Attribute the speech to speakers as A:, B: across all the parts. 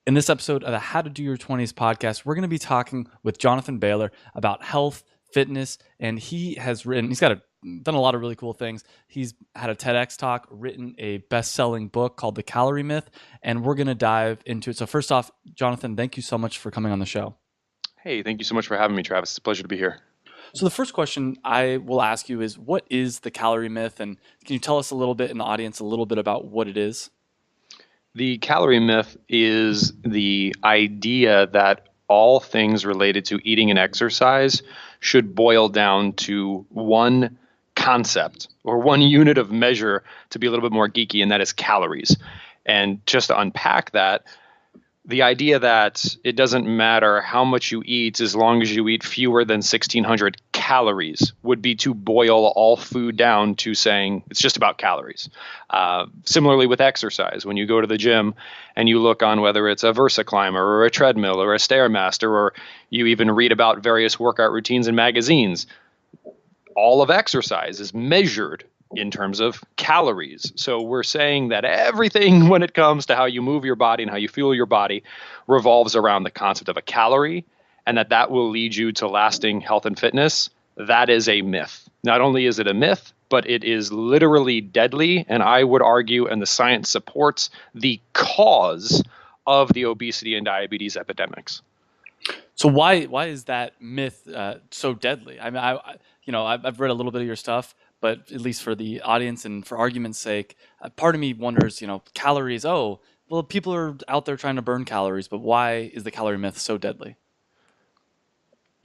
A: In this episode of the How to Do Your 20s podcast, we're going to be talking with Jonathan Baylor about health, fitness, and done a lot of really cool things. He's had a TEDx talk, written a best-selling book called The Calorie Myth, and we're going to dive into it. So first off, Jonathan, thank you so much for coming on the show.
B: Hey, thank you so much for having me, Travis. It's a pleasure to be here.
A: So the first question I will ask you is, what is the calorie myth? And can you tell us a little bit in the audience, a little bit about what it is?
B: The calorie myth is the idea that all things related to eating and exercise should boil down to one concept or one unit of measure, to be a little bit more geeky, and that is calories. And just to unpack that, the idea that it doesn't matter how much you eat as long as you eat fewer than 1,600 calories would be to boil all food down to saying it's just about calories. Similarly with exercise, when you go to the gym and you look on whether it's a VersaClimber or a treadmill or a Stairmaster, or you even read about various workout routines in magazines, all of exercise is measured in terms of calories. So we're saying that everything when it comes to how you move your body and how you fuel your body revolves around the concept of a calorie, and that will lead you to lasting health and fitness. That is a myth. Not only is it a myth, but it is literally deadly, and I would argue, and the science supports, the cause of the obesity and diabetes epidemics.
A: So why is that myth so deadly? I mean, I've read a little bit of your stuff, but at least for the audience and for argument's sake, part of me wonders, calories. Oh, well, people are out there trying to burn calories, but why is the calorie myth so deadly?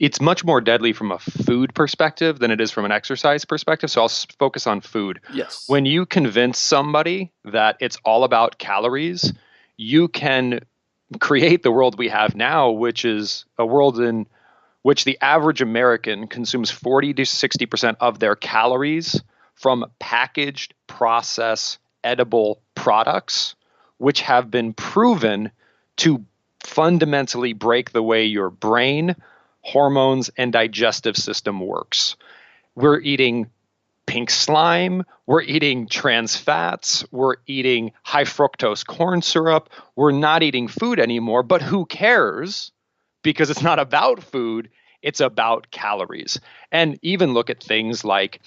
B: It's much more deadly from a food perspective than it is from an exercise perspective. So I'll focus on food.
A: Yes.
B: When you convince somebody that it's all about calories, you can create the world we have now, which is a world in which the average American consumes 40 to 60% of their calories from packaged, processed, edible products, which have been proven to fundamentally break the way your brain, hormones, and digestive system works. We're eating pink slime, we're eating trans fats, we're eating high fructose corn syrup, we're not eating food anymore, but who cares? Because it's not about food, it's about calories. And even look at things like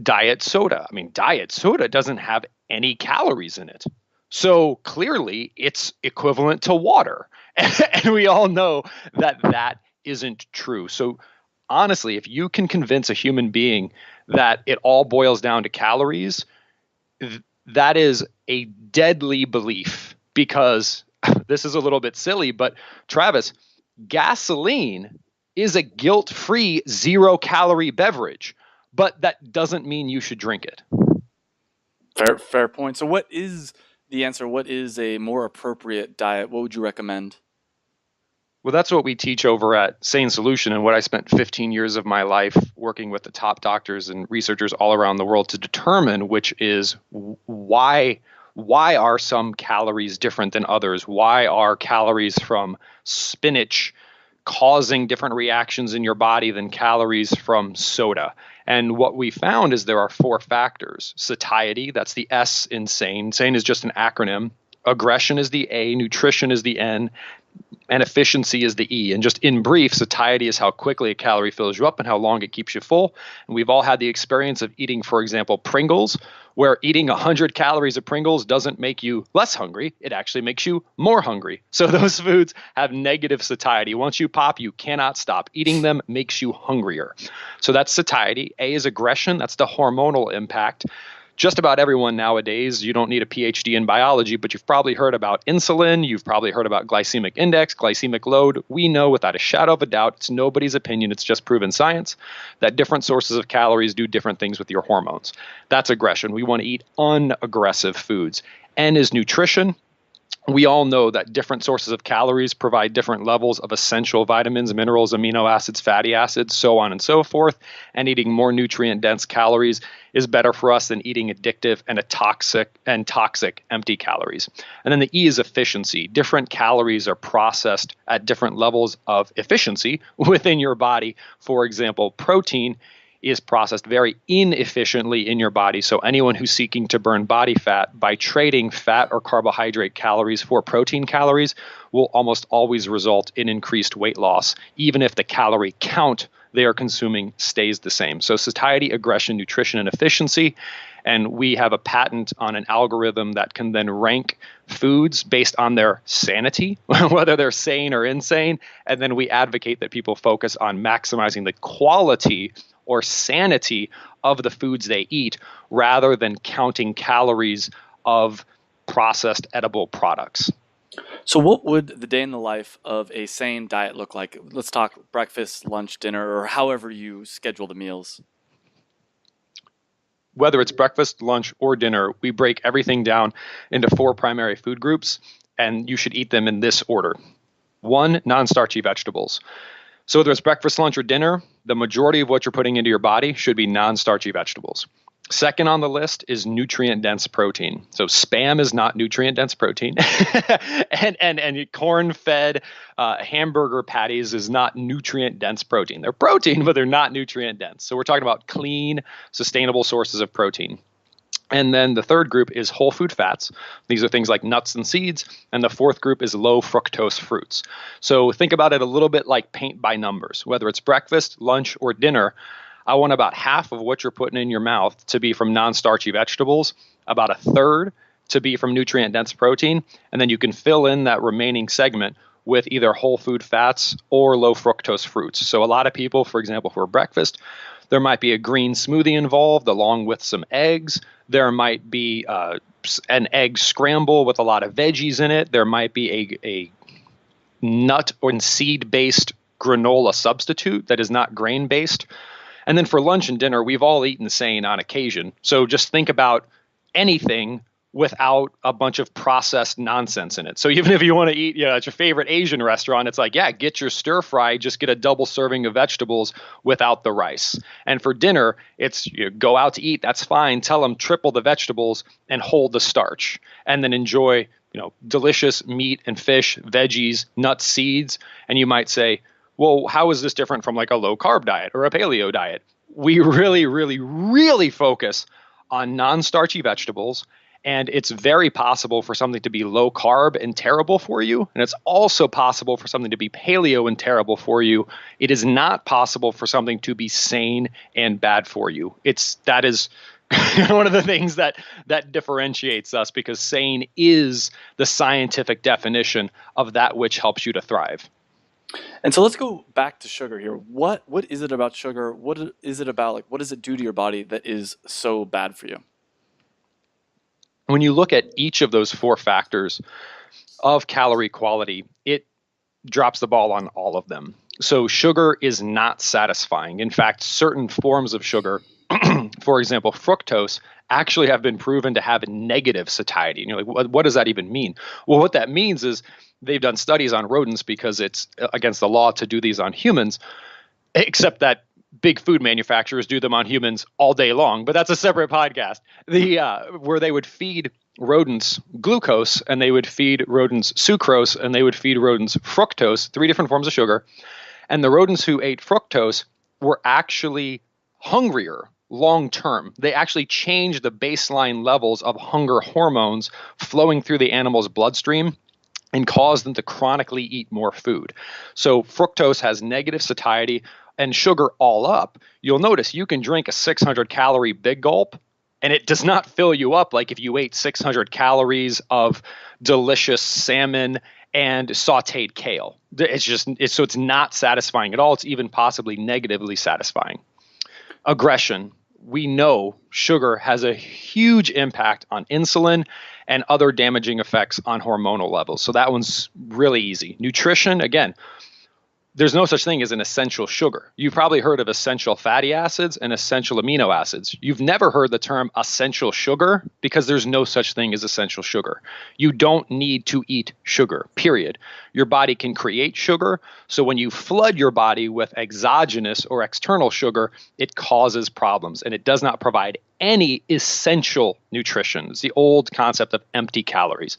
B: diet soda. I mean, diet soda doesn't have any calories in it. So clearly it's equivalent to water. And we all know that that isn't true. So honestly, if you can convince a human being that it all boils down to calories, that is a deadly belief, because this is a little bit silly, but Travis, gasoline is a guilt-free 0-calorie beverage, but that doesn't mean you should drink it.
A: Fair point. So what is the answer? What is a more appropriate diet? What would you recommend?
B: Well, that's what we teach over at Sane Solution, and what I spent 15 years of my life working with the top doctors and researchers all around the world to determine, which is why are some calories different than others? Why are calories from spinach causing different reactions in your body than calories from soda? And what we found is there are 4 factors. Satiety, that's the S in SANE. SANE is just an acronym. Aggression is the A, nutrition is the N, and efficiency is the E. And just in brief, satiety is how quickly a calorie fills you up and how long it keeps you full. And we've all had the experience of eating, for example, Pringles, where eating 100 calories of Pringles doesn't make you less hungry. It actually makes you more hungry. So those foods have negative satiety. Once you pop, you cannot stop. Eating them makes you hungrier. So that's satiety. A is aggression. That's the hormonal impact. Just about everyone nowadays, you don't need a PhD in biology, but you've probably heard about insulin. You've probably heard about glycemic index, glycemic load. We know without a shadow of a doubt, it's nobody's opinion, it's just proven science, that different sources of calories do different things with your hormones. That's aggression. We want to eat unaggressive foods. N is nutrition. We all know that different sources of calories provide different levels of essential vitamins, minerals, amino acids, fatty acids, so on and so forth. And eating more nutrient-dense calories is better for us than eating addictive and toxic empty calories. And then the E is efficiency. Different calories are processed at different levels of efficiency within your body. For example, protein is processed very inefficiently in your body. So anyone who's seeking to burn body fat by trading fat or carbohydrate calories for protein calories will almost always result in increased weight loss, even if the calorie count they are consuming stays the same. So satiety, aggression, nutrition, and efficiency. And we have a patent on an algorithm that can then rank foods based on their sanity, whether they're sane or insane. And then we advocate that people focus on maximizing the quality or sanity of the foods they eat rather than counting calories of processed edible products.
A: So, what would the day in the life of a sane diet look like? Let's talk breakfast, lunch, dinner, or however you schedule the meals.
B: Whether it's breakfast, lunch, or dinner, we break everything down into 4 primary food groups, and you should eat them in this order. 1, non-starchy vegetables. So whether it's breakfast, lunch, or dinner, the majority of what you're putting into your body should be non-starchy vegetables. Second on the list is nutrient-dense protein. So Spam is not nutrient-dense protein, and corn-fed hamburger patties is not nutrient-dense protein. They're protein, but they're not nutrient-dense. So we're talking about clean, sustainable sources of protein. And then the third group is whole food fats. These are things like nuts and seeds. And the fourth group is low fructose fruits. So think about it a little bit like paint by numbers. Whether it's breakfast, lunch, or dinner, I want about half of what you're putting in your mouth to be from non-starchy vegetables, about a third to be from nutrient-dense protein, and then you can fill in that remaining segment with either whole food fats or low fructose fruits. So a lot of people, for example, for breakfast, there might be a green smoothie involved along with some eggs. There might be an egg scramble with a lot of veggies in it. There might be a nut or seed-based granola substitute that is not grain-based. And then for lunch and dinner, we've all eaten sane on occasion. So just think about anything without a bunch of processed nonsense in it. So even if you want to eat, at your favorite Asian restaurant, it's like, yeah, get your stir fry, just get a double serving of vegetables without the rice. And for dinner, it's go out to eat, that's fine. Tell them triple the vegetables and hold the starch. And then enjoy, delicious meat and fish, veggies, nuts, seeds. And you might say, well, how is this different from like a low carb diet or a paleo diet? We really, really, really focus on non-starchy vegetables. And it's very possible for something to be low carb and terrible for you. And it's also possible for something to be paleo and terrible for you. It is not possible for something to be sane and bad for you. That is one of the things that differentiates us, because sane is the scientific definition of that which helps you to thrive.
A: And so let's go back to sugar here. What is it about sugar? What is it about? Like, what does it do to your body that is so bad for you?
B: When you look at each of those 4 factors of calorie quality, it drops the ball on all of them. So sugar is not satisfying. In fact, certain forms of sugar, for example, fructose, actually have been proven to have negative satiety. And you're like, what does that even mean? Well, what that means is they've done studies on rodents because it's against the law to do these on humans, except that big food manufacturers do them on humans all day long. But that's a separate podcast. Where they would feed rodents glucose, and they would feed rodents sucrose, and they would feed rodents fructose, 3 different forms of sugar. And the rodents who ate fructose were actually hungrier long term. They actually changed the baseline levels of hunger hormones flowing through the animal's bloodstream and caused them to chronically eat more food. So fructose has negative satiety, and sugar all up. You'll notice you can drink a 600 calorie big gulp and it does not fill you up like if you ate 600 calories of delicious salmon and sauteed kale. It's not satisfying at all. It's even possibly negatively satisfying. Aggression. We know sugar has a huge impact on insulin and other damaging effects on hormonal levels. So that one's really easy. Nutrition, again, there's no such thing as an essential sugar. You've probably heard of essential fatty acids and essential amino acids. You've never heard the term essential sugar because there's no such thing as essential sugar. You don't need to eat sugar, period. Your body can create sugar. So when you flood your body with exogenous or external sugar, it causes problems, and it does not provide any essential nutrition. It's the old concept of empty calories.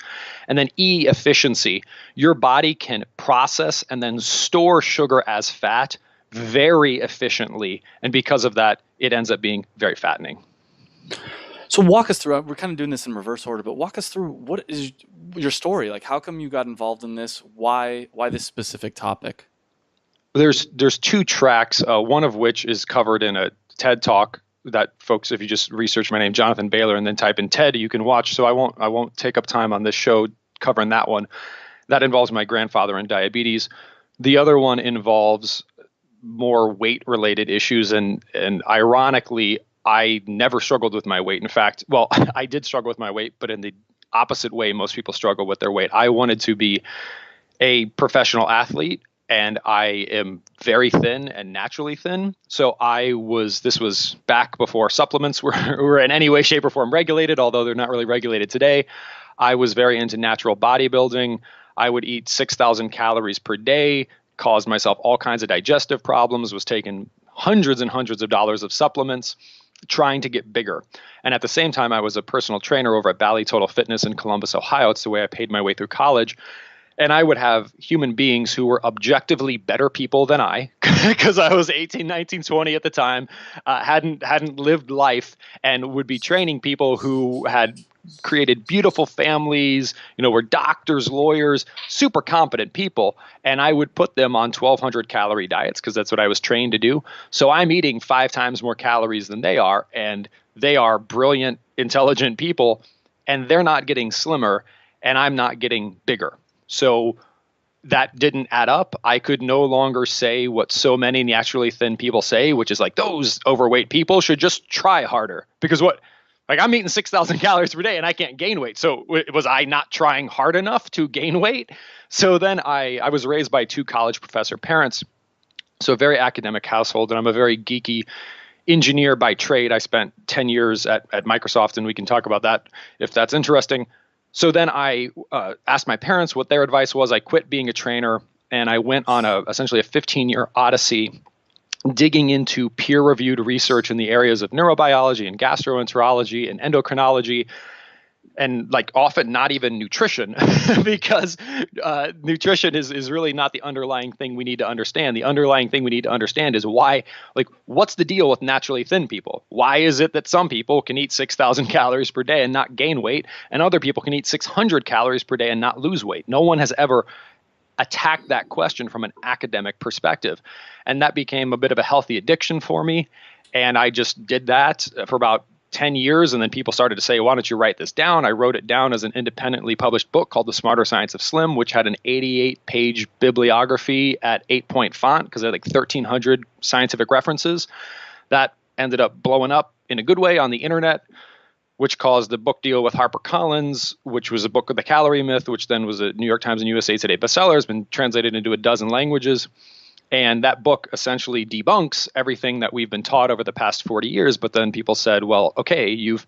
B: And then E, efficiency. Your body can process and then store sugar as fat very efficiently. And because of that, it ends up being very fattening.
A: So walk us through, we're kind of doing this in reverse order, but walk us through what is your story? Like, how come you got involved in this? Why this specific topic?
B: There's two tracks, one of which is covered in a TED Talk that folks, if you just research my name, Jonathan Baylor, and then type in TED, you can watch. So I won't take up time on this show covering that one. That involves my grandfather and diabetes. The other one involves more weight related issues, and ironically, I never struggled with my weight. In fact, well, I did struggle with my weight, but in the opposite way most people struggle with their weight. I wanted to be a professional athlete, and I am very thin and naturally thin. So this was back before supplements were in any way, shape, or form regulated, although they're not really regulated today. I was very into natural bodybuilding. I would eat 6,000 calories per day, caused myself all kinds of digestive problems, was taking hundreds and hundreds of dollars of supplements, trying to get bigger. And at the same time, I was a personal trainer over at Bally Total Fitness in Columbus, Ohio. It's the way I paid my way through college. And I would have human beings who were objectively better people than I, because I was 18, 19, 20 at the time, hadn't lived life, and would be training people who had created beautiful families, were doctors, lawyers, super competent people. And I would put them on 1,200 calorie diets because that's what I was trained to do. So I'm eating 5 times more calories than they are, and they are brilliant, intelligent people, and they're not getting slimmer, and I'm not getting bigger. So that didn't add up. I could no longer say what so many naturally thin people say, which is like, those overweight people should just try harder. Because I'm eating 6,000 calories per day and I can't gain weight. So was I not trying hard enough to gain weight? So then I was raised by 2 college professor parents. So a very academic household, and I'm a very geeky engineer by trade. I spent 10 years at Microsoft, and we can talk about that if that's interesting. So then I asked my parents what their advice was. I quit being a trainer, and I went on essentially a 15-year odyssey digging into peer-reviewed research in the areas of neurobiology and gastroenterology and endocrinology, and often not even nutrition, because nutrition is really not the underlying thing we need to understand. The underlying thing we need to understand is why, what's the deal with naturally thin people? Why is it that some people can eat 6,000 calories per day and not gain weight, and other people can eat 600 calories per day and not lose weight? No one has ever attacked that question from an academic perspective. And that became a bit of a healthy addiction for me. And I just did that for about 10 years. And then people started to say, why don't you write this down? I wrote it down as an independently published book called The Smarter Science of Slim, which had an 88-page bibliography at 8-point font because it had 1,300 scientific references. That ended up blowing up in a good way on the internet, which caused the book deal with HarperCollins, which was a book of the Calorie Myth, which then was a New York Times and USA Today bestseller, has been translated into a dozen languages. And that book essentially debunks everything that we've been taught over the past 40 years. But then people said, well, okay, you've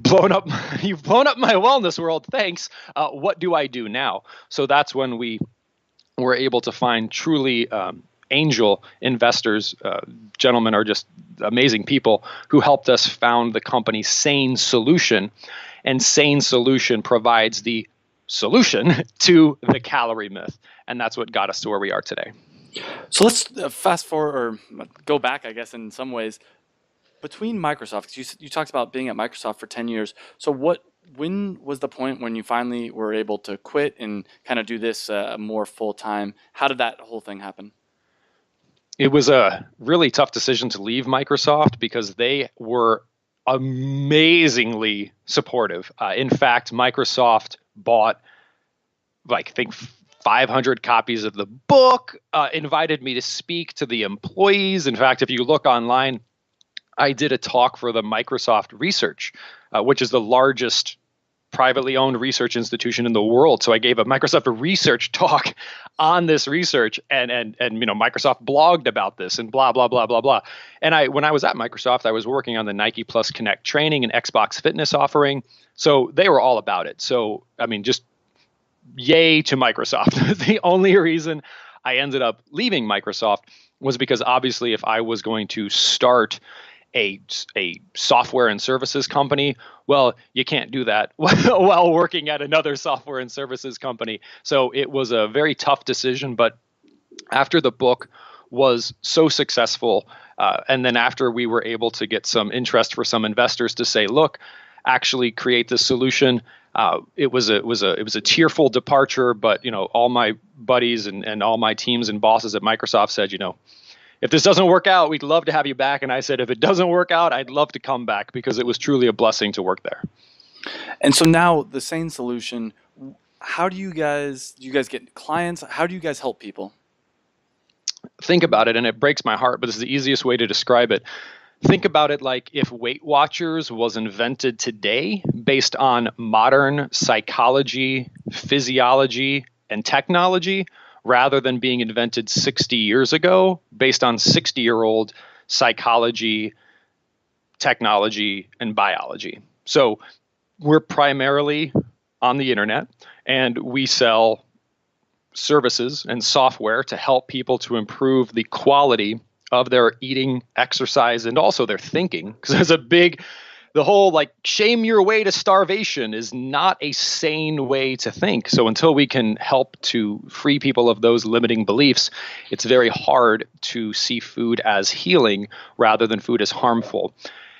B: blown up my wellness world. Thanks. What do I do now? So that's when we were able to find truly angel investors. Gentlemen are just amazing people who helped us found the company Sane Solution. And Sane Solution provides the solution to the calorie myth. And that's what got us to where we are today.
A: So let's fast forward or go back, I guess, in some ways. Between Microsoft, 'cause you talked about being at Microsoft for 10 years. So when was the point when you finally were able to quit and kind of do this more full time? How did that whole thing happen?
B: It was a really tough decision to leave Microsoft because they were amazingly supportive. In fact, Microsoft bought, I think, 500 copies of the book, invited me to speak to the employees. In fact, if you look online, I did a talk for the Microsoft Research, which is the largest privately owned research institution in the world. So I gave a Microsoft Research talk on this research, and Microsoft blogged about this and blah, blah, blah, blah, blah. And when I was at Microsoft, I was working on the Nike Plus Connect training and Xbox Fitness offering. So they were all about it. So, just yay to Microsoft. The only reason I ended up leaving Microsoft was because obviously if I was going to start a software and services company, well, you can't do that while working at another software and services company. So it was a very tough decision. But after the book was so successful. And then after we were able to get some interest for some investors to say, look, actually create this solution. It was a tearful departure, but all my buddies and all my teams and bosses at Microsoft said, if this doesn't work out, we'd love to have you back. And I said, if it doesn't work out, I'd love to come back, because it was truly a blessing to work there.
A: And so now the Sane Solution, how do you guys get clients? How do you guys help people?
B: Think about it, and it breaks my heart, but this is the easiest way to describe it. Think about it like if Weight Watchers was invented today based on modern psychology, physiology, and technology, rather than being invented 60 years ago based on 60-year-old psychology, technology, and biology. So we're primarily on the internet, and we sell services and software to help people to improve the quality of their eating, exercise, and also their thinking. Because there's the whole shame your way to starvation is not a sane way to think. So until we can help to free people of those limiting beliefs, it's very hard to see food as healing rather than food as harmful.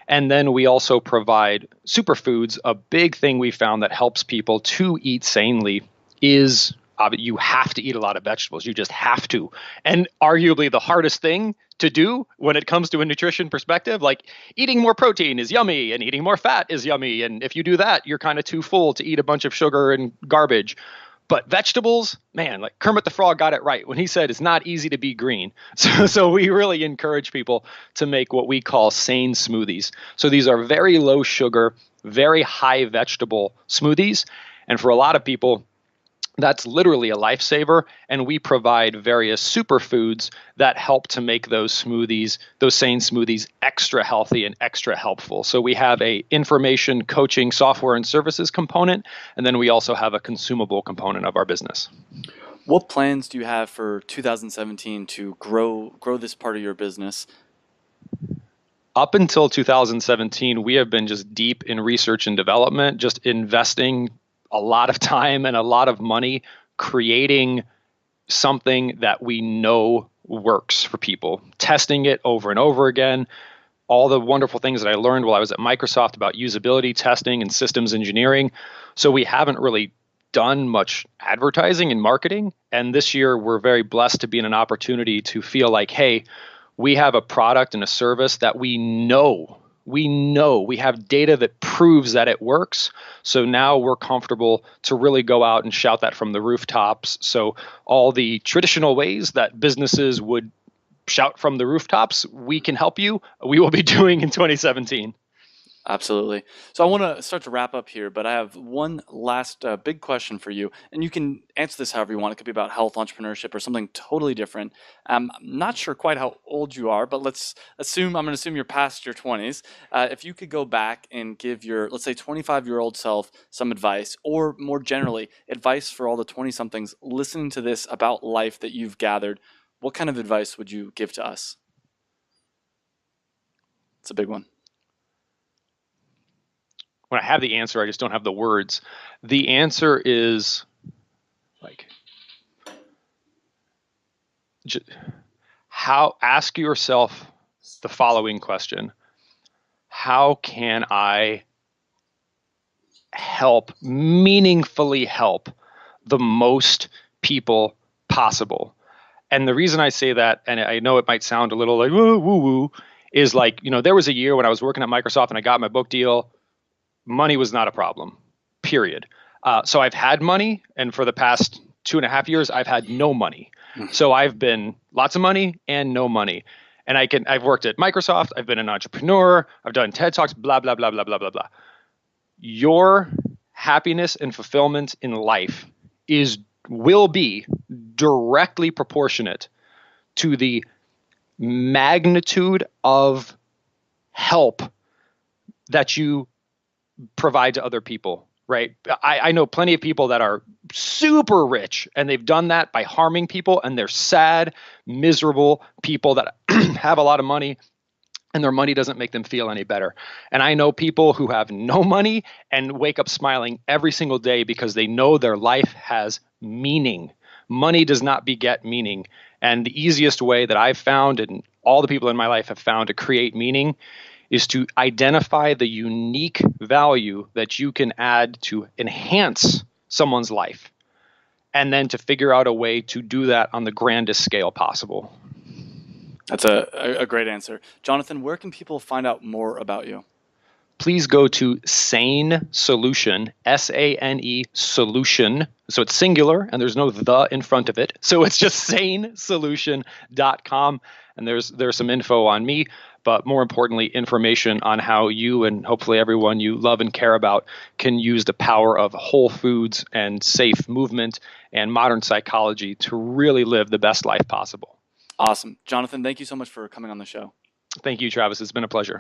B: And then we also provide superfoods. A big thing we found that helps people to eat sanely is you have to eat a lot of vegetables. You just have to. And arguably the hardest thing to do when it comes to a nutrition perspective, like eating more protein is yummy and eating more fat is yummy. And if you do that, you're kind of too full to eat a bunch of sugar and garbage. But vegetables, man, like Kermit the Frog got it right when he said it's not easy to be green. So we really encourage people to make what we call sane smoothies. So these are very low sugar, very high vegetable smoothies. And for a lot of people, that's literally a lifesaver, and we provide various superfoods that help to make those smoothies, those sane smoothies, extra healthy and extra helpful. So we have a information, coaching, software, and services component, and then we also have a consumable component of our business.
A: What plans do you have for 2017 to grow this part of your business?
B: Up until 2017, we have been just deep in research and development, just investing a lot of time and a lot of money creating something that we know works for people, testing it over and over again. All the wonderful things that I learned while I was at Microsoft about usability testing and systems engineering. So we haven't really done much advertising and marketing. And this year, we're very blessed to be in an opportunity to feel like, hey, we have a product and a service that we know we have data that proves that it works. So now we're comfortable to really go out and shout that from the rooftops. So all the traditional ways that businesses would shout from the rooftops, we can help you. We will be doing in 2017.
A: Absolutely. So I want to start to wrap up here, but I have one last big question for you, and you can answer this however you want. It could be about health, entrepreneurship, or something totally different. I'm not sure quite how old you are, but I'm going to assume you're past your 20s. If you could go back and give your, let's say, 25-year-old self some advice, or more generally, advice for all the 20-somethings listening to this about life that you've gathered, what kind of advice would you give to us? It's a big one.
B: When I have the answer, I just don't have the words. The answer is ask yourself the following question. How can I meaningfully help the most people possible? And the reason I say that, and I know it might sound a little like woo-woo, is there was a year when I was working at Microsoft and I got my book deal. Money was not a problem, period. So I've had money, and for the past 2.5 years, I've had no money. So I've been lots of money and no money. And I've worked at Microsoft, I've been an entrepreneur, I've done TED Talks, blah, blah, blah, blah, blah, blah, blah. Your happiness and fulfillment in life will be directly proportionate to the magnitude of help that you provide to other people, right? I know plenty of people that are super rich, and they've done that by harming people, and they're sad, miserable people that have a lot of money, and their money doesn't make them feel any better. And I know people who have no money and wake up smiling every single day because they know their life has meaning. money does not beget meaning. And the easiest way that I've found, and all the people in my life have found, to create meaning is to identify the unique value that you can add to enhance someone's life, and then to figure out a way to do that on the grandest scale possible.
A: That's a great answer. Jonathan, where can people find out more about you?
B: Please go to Sane Solution, SANE Solution. So it's singular and there's no the in front of it. So it's just sanesolution.com. And there's some info on me, but more importantly, information on how you and hopefully everyone you love and care about can use the power of whole foods and safe movement and modern psychology to really live the best life possible.
A: Awesome. Jonathan, thank you so much for coming on the show.
B: Thank you, Travis. It's been a pleasure.